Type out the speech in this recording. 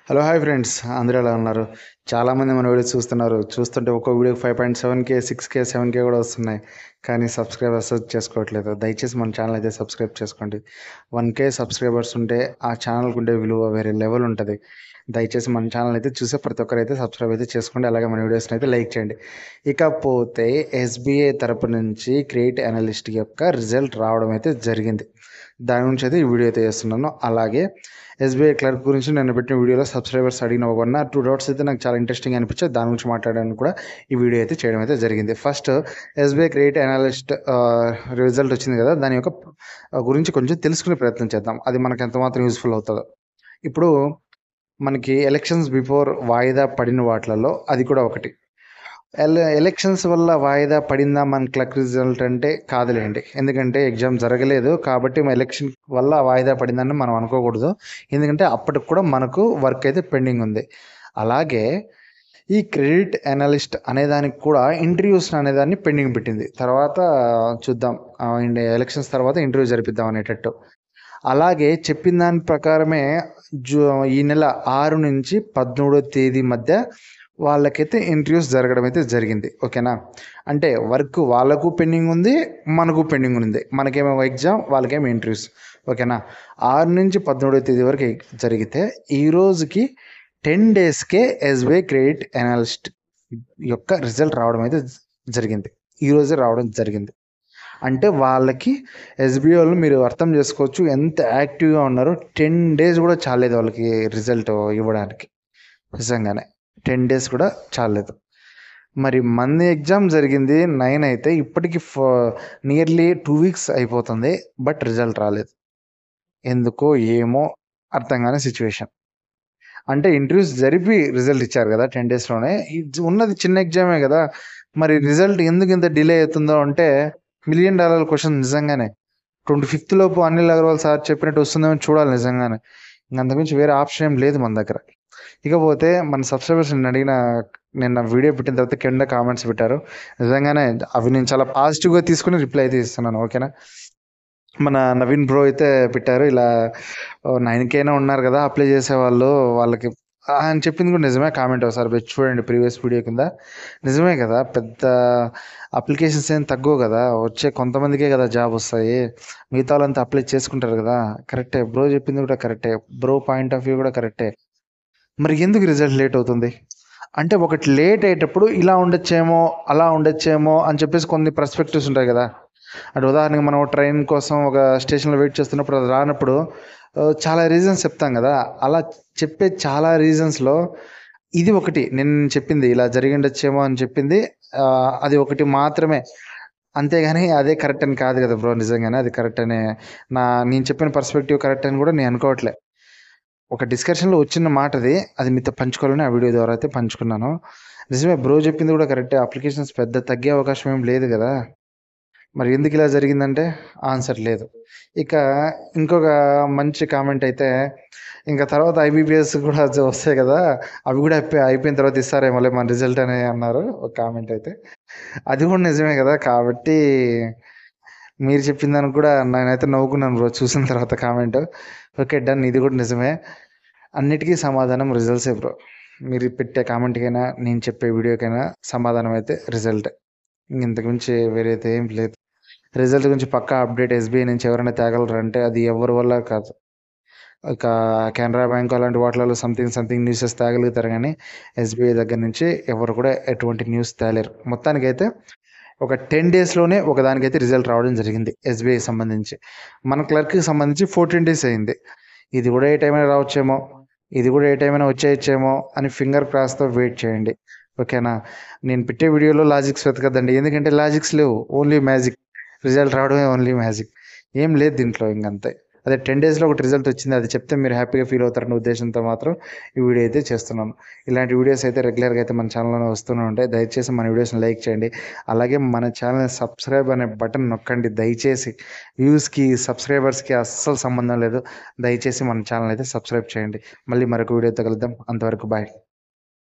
Hello hi friends, అందరూ ఎలా ఉన్నారు? చాలామంది మన వీడియోస్ చూస్తుంటే ఒక్కో వీడియోకి 5.7K 6K 7K కూడా వస్తున్నాయి. కానీ సబ్స్క్రైబర్స్ చేసుకోవట్లేదు. దయచేసి మన ఛానల్ అయితే సబ్స్క్రైబ్ చేసుకోండి. 1K సబ్స్క్రైబర్స్ ఉంటే ఆ ఛానల్కి ఉండే విలువ వేరే లెవెల్ ఉంటుంది. దయచేసి మన ఛానల్ అయితే చూసే ప్రతి ఒక్కరు అయితే సబ్స్క్రైబ్ అయితే చేసుకోండి. అలాగే మన వీడియోస్ని అయితే లైక్ చేయండి. ఇకపోతే ఎస్బీఐ తరపు నుంచి క్రెడిట్ అనలిస్ట్ యొక్క రిజల్ట్ రావడం అయితే జరిగింది. దాని గురించి అయితే ఈ వీడియో అయితే చేస్తున్నాను. అలాగే ఎస్బీఐ క్లర్క్ గురించి నేను పెట్టిన వీడియోలో సబ్స్క్రైబర్స్ అడిగిన ఒక 2 డౌట్స్ అయితే నాకు చాలా ఇంట్రెస్టింగ్ అనిపించాయి. దాని గురించి మాట్లాడడానికి కూడా ఈ వీడియో అయితే చేయడం అయితే జరిగింది. First, SBI credit analyst result వచ్చింది కదా, దాని యొక్క గురించి కొంచెం తెలుసుకునే ప్రయత్నం చేద్దాం. అది మనకు ఎంత మాత్రం యూస్ఫుల్ అవుతుందో. ఇప్పుడు మనకి ఎలక్షన్స్ బిఫోర్ వాయిదా పడిన వాటిలలో అది కూడా ఒకటి. ఎలక్షన్స్ వల్ల వాయిదా పడిందా మన క్లర్క్ రిజల్ట్ అంటే కాదులేండి. ఎందుకంటే ఎగ్జామ్ జరగలేదు కాబట్టి ఎలక్షన్ వల్ల వాయిదా పడిందని మనం అనుకోకూడదు. ఎందుకంటే అప్పటికి కూడా మనకు వర్క్ అయితే పెండింగ్ ఉంది. అలాగే ఈ క్రెడిట్ అనలిస్ట్ అనేదానికి కూడా ఇంటర్వ్యూస్ అనేదాన్ని పెండింగ్ పెట్టింది. తర్వాత చూద్దాం, ఎలక్షన్స్ తర్వాత ఇంటర్వ్యూ జరిపిద్దాం అనేటట్టు. అలాగే చెప్పిన దాని ప్రకారమే ఈ నెల 6 నుంచి 17వ తేదీ మధ్య వాళ్ళకైతే ఇంటర్వ్యూస్ జరగడం అయితే జరిగింది. ఓకేనా? అంటే వర్క్ వాళ్ళకు పెండింగ్ ఉంది, మనకు పెండింగ్ ఉంది. మనకేమో ఎగ్జామ్, వాళ్ళకేమో ఇంటర్వ్యూస్. ఓకేనా? 6 నుంచి 17వ తేదీ వరకు జరిగితే ఈ రోజుకి 10 డేస్కే ఎస్బీఐ క్రెడిట్ అనలిస్ట్ యొక్క రిజల్ట్ రావడం అయితే జరిగింది. ఈరోజే రావడం జరిగింది. అంటే వాళ్ళకి ఎస్బీఐ వాళ్ళు మీరు అర్థం చేసుకోవచ్చు ఎంత యాక్టివ్గా ఉన్నారో. 10 డేస్ కూడా చాలేదు వాళ్ళకి రిజల్ట్ ఇవ్వడానికి. నిజంగానే 10 డేస్ కూడా చాలేదు. మరి మన ఎగ్జామ్ జరిగింది 9 అయితే ఇప్పటికి నియర్లీ 2 వీక్స్ అయిపోతుంది. బట్ రిజల్ట్ రాలేదు. ఎందుకో ఏమో అర్థం కాని సిచ్యువేషన్. అంటే ఇంటర్వ్యూస్ జరిపి రిజల్ట్ ఇచ్చారు కదా 10 డేస్లోనే. ఉన్నది చిన్న ఎగ్జామే కదా, మరి రిజల్ట్ ఎందుకు ఇంత డిలే అవుతుందో అంటే $1 మిలియన్ క్వశ్చన్. నిజంగానే 25th లోపు అనిల్ అగర్వాల్ సార్ చెప్పినట్టు వస్తుందేమో చూడాలి. నిజంగానే అంతకుమించి వేరే ఆప్షన్ ఏం లేదు మన దగ్గర. ఇకపోతే మన సబ్స్క్రైబర్స్ నిన్న వీడియో పెట్టిన తర్వాత కింద కామెంట్స్ పెట్టారు. నిజంగానే అవి నేను చాలా పాజిటివ్గా తీసుకుని రిప్లై అయితే ఇస్తున్నాను. ఓకేనా? మన నవీన్ బ్రో అయితే పెట్టారు, ఇలా 9K ఉన్నారు కదా అప్లై చేసేవాళ్ళు, వాళ్ళకి ఆయన చెప్పింది కూడా నిజమే. కామెంట్ ఒకసారి పెట్టి చూడండి ప్రీవియస్ వీడియో కింద. నిజమే కదా, పెద్ద అప్లికేషన్స్ ఏం తగ్గవు కదా, వచ్చే కొంతమందికే కదా జాబ్ వస్తాయి. మిగతా వాళ్ళంతా అప్లై చేసుకుంటారు కదా. కరెక్టే, బ్రో చెప్పింది కూడా కరెక్టే, బ్రో పాయింట్ ఆఫ్ వ్యూ కూడా కరెక్టే. మరి ఎందుకు రిజల్ట్ లేట్ అవుతుంది అంటే, ఒకటి లేట్ అయ్యేటప్పుడు ఇలా ఉండొచ్చేమో, అలా ఉండొచ్చేమో అని చెప్పేసి కొన్ని పర్స్పెక్టివ్స్ ఉంటాయి కదా. అంటే ఉదాహరణకి మనం ట్రైన్ కోసం ఒక స్టేషన్లో వెయిట్ చేస్తున్నప్పుడు అది రానప్పుడు చాలా రీజన్స్ చెప్తాం కదా. అలా చెప్పే చాలా రీజన్స్లో ఇది ఒకటి. నేను చెప్పింది ఇలా జరిగిండొచ్చేమో అని చెప్పింది అది ఒకటి మాత్రమే. అంతేగాని అదే కరెక్ట్ అని కాదు కదా బ్రో. నిజంగానే అది కరెక్ట్ అనే నేను చెప్పిన పర్స్పెక్టివ్ కరెక్ట్ అని కూడా నేను అనుకోవట్లే. ఒక డిస్కషన్లో వచ్చిన మాట అది మీతో పంచుకోవాలని ఆ వీడియో ద్వారా అయితే పంచుకున్నాను. నిజమే, బ్రో చెప్పింది కూడా కరెక్టే. అప్లికేషన్స్ పెద్ద తగ్గే అవకాశం ఏం లేదు కదా. మరి ఎందుకు ఇలా జరిగిందంటే ఆన్సర్ లేదు. ఇక ఇంకొక మంచి కామెంట్ అయితే, ఇంకా తర్వాత ఐబీపీఎస్ కూడా వస్తాయి కదా, అవి కూడా అయిపోయిన తర్వాత ఇస్తారేమో మన రిజల్ట్ అని అన్నారు ఒక కామెంట్ అయితే. అది కూడా నిజమే కదా. కాబట్టి మీరు చెప్పిన దానికి కూడా నేనైతే నవ్వుకున్నాను బ్రో చూసిన తర్వాత కామెంట్. ఓకే, డన్, ఇది కూడా నిజమే. అన్నిటికీ సమాధానం రిజల్ట్సే బ్రో. మీరు పెట్టే కామెంట్కైనా నేను చెప్పే వీడియోకైనా సమాధానం అయితే రిజల్ట్. ఇంతకుమించి వేరైతే ఏం లేదు. రిజల్ట్ గురించి పక్కా అప్డేట్ ఎస్బీఐ నుంచి ఎవరైనా తేగలరంటే అది ఎవరి వల్ల కాదు. ఇక కెనరా బ్యాంక్ అలాంటి వాటిలలో సంథింగ్ న్యూసెస్ తేగలుగుతారు, కానీ ఎస్బీఐ దగ్గర నుంచి ఎవరు కూడా ఎటువంటి న్యూస్ తేలేరు. మొత్తానికైతే ఒక 10 డేస్లోనే ఒకదానికైతే రిజల్ట్ రావడం జరిగింది ఎస్బీఐ సంబంధించి. మన క్లర్క్కి సంబంధించి 14 డేస్ అయింది. ఇది కూడా ఏ టైం అయినా రావచ్చేమో, ఇది కూడా ఏ టైం అయినా వచ్చేయచ్చేమో అని ఫింగర్ క్రాస్తో వెయిట్ చేయండి. ఓకేనా? నేను పెట్టే వీడియోలో లాజిక్స్ వెతకద్దండి, ఎందుకంటే లాజిక్స్ లేవు, ఓన్లీ మ్యాజిక్. రిజల్ట్ రావడమే ఓన్లీ మ్యాజిక్, ఏం లేదు దీంట్లో. ఇంకంతే. అదే 10 డేస్లో ఒకటి రిజల్ట్ వచ్చింది, అది చెప్తే మీరు హ్యాపీగా ఫీల్ అవుతారన్న ఉద్దేశంతో మాత్రం ఈ వీడియో అయితే చేస్తున్నాను. ఇలాంటి వీడియోస్ అయితే రెగ్యులర్గా అయితే మన ఛానల్లోనే వస్తూనే ఉంటాయి. దయచేసి మన వీడియోస్ని లైక్ చేయండి. అలాగే మన ఛానల్ని సబ్స్క్రైబ్ అనే బటన్ నొక్కండి దయచేసి. వ్యూస్కి సబ్స్క్రైబర్స్కి అస్సలు సంబంధం లేదు. దయచేసి మన ఛానల్ అయితే సబ్స్క్రైబ్ చేయండి. మళ్ళీ మరొక వీడియోతో కలుద్దాం. అంతవరకు బాయ్.